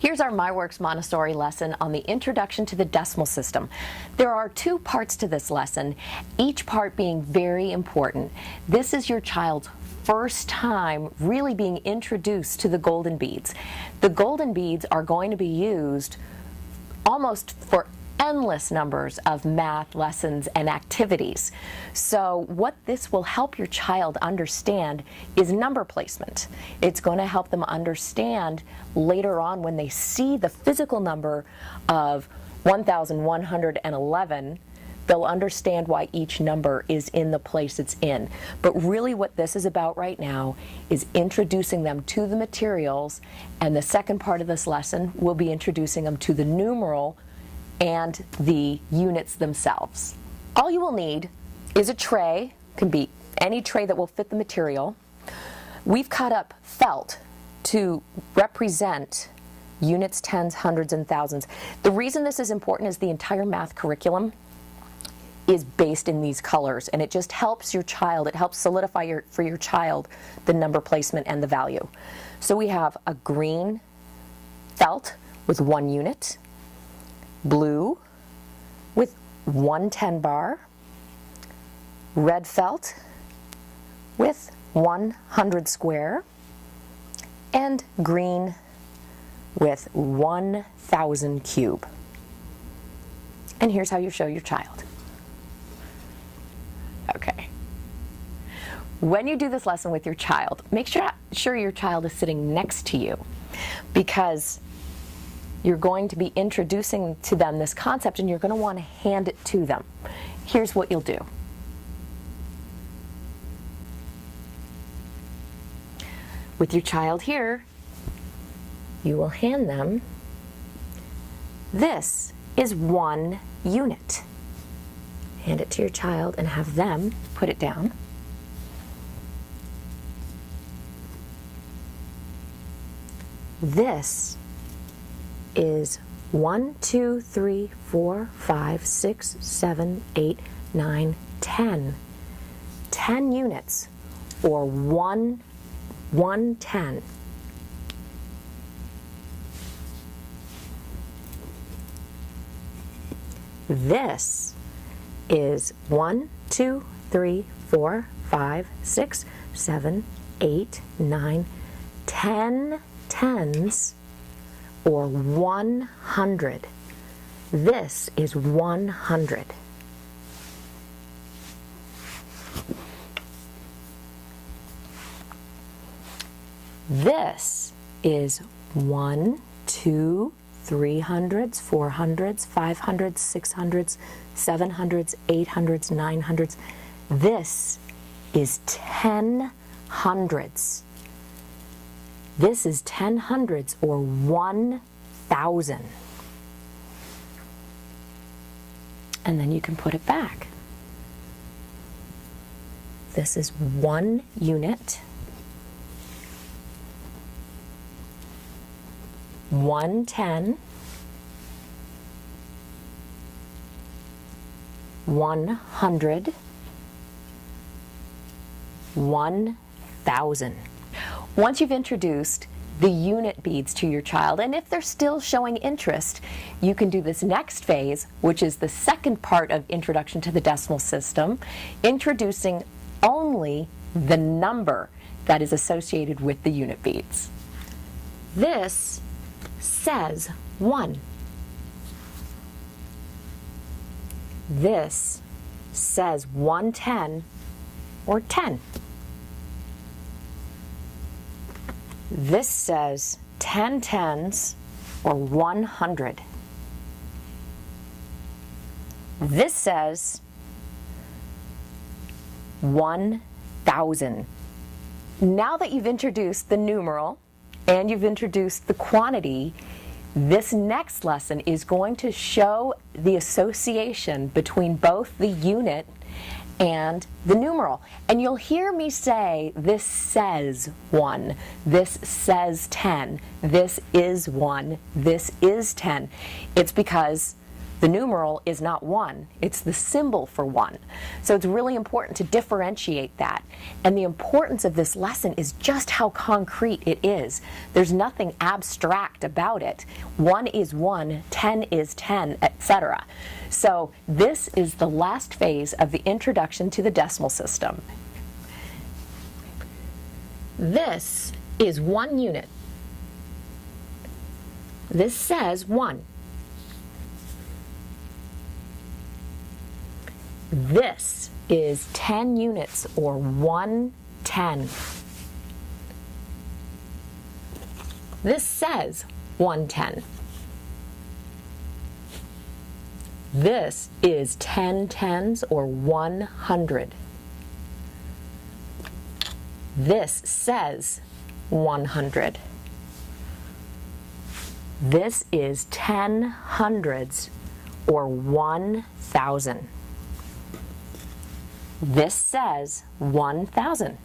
Here's our MyWorks Montessori lesson on the introduction to the decimal system. There are two parts to this lesson, each part being very important. This is your child's first time really being introduced to the golden beads. The golden beads are going to be used almost for endless numbers of math lessons and activities. So what this will help your child understand is number placement. It's going to help them understand later on when they see the physical number of 1,111, they'll understand why each number is in the place it's in. But really what this is about right now is introducing them to the materials, and the second part of this lesson will be introducing them to the numeral and the units themselves. All you will need is a tray, can be any tray that will fit the material. We've cut up felt to represent units, tens, hundreds, and thousands. The reason this is important is the entire math curriculum is based in these colors, and it just helps your child, it helps solidify for your child the number placement and the value. So we have a green felt with 1 unit, blue with 1 10 bar, red felt with 100 square, and green with 1,000 cube. And here's how you show your child. Okay. When you do this lesson with your child, make sure your child is sitting next to you, because you're going to be introducing to them this concept and you're going to want to hand it to them. Here's what you'll do. With your child here, you will hand them, this is 1 unit. Hand it to your child and have them put it down. This is 1, 2, 3, 4, 5, 6, 7, 8, 9, 10. 10 units, or 110. This is 1, 2, 3, 4, 5, 6, 7, 8, 9, 10 tens, or 100. This is 100. This is 1, 2, 300s, 400s, 500s, 600s, 700s, 800s, 900s. This is 10 hundreds. This is 10 hundreds, or 1,000. And then you can put it back. This is 1 unit, 110, 100, 1,000. Once you've introduced the unit beads to your child, and if they're still showing interest, you can do this next phase, which is the second part of Introduction to the Decimal System, introducing only the number that is associated with the unit beads. This says 1. This says 110, or 10. This says 10 tens, or 100. This says 1,000. Now that you've introduced the numeral and you've introduced the quantity, this next lesson is going to show the association between both the unit and the numeral. And you'll hear me say, this says 1, this says 10, this is 1, this is 10. It's because The numeral is not 1, it's the symbol for 1. So it's really important to differentiate that. And the importance of this lesson is just how concrete it is. There's nothing abstract about it. 1 is 1, 10 is 10, etc. So this is the last phase of the introduction to the decimal system. This is 1 unit. This says 1. This is 10 units, or 110. This says 110. This is 10 tens, or 100. This says 100. This is 10 hundreds, or 1,000. This says 1,000.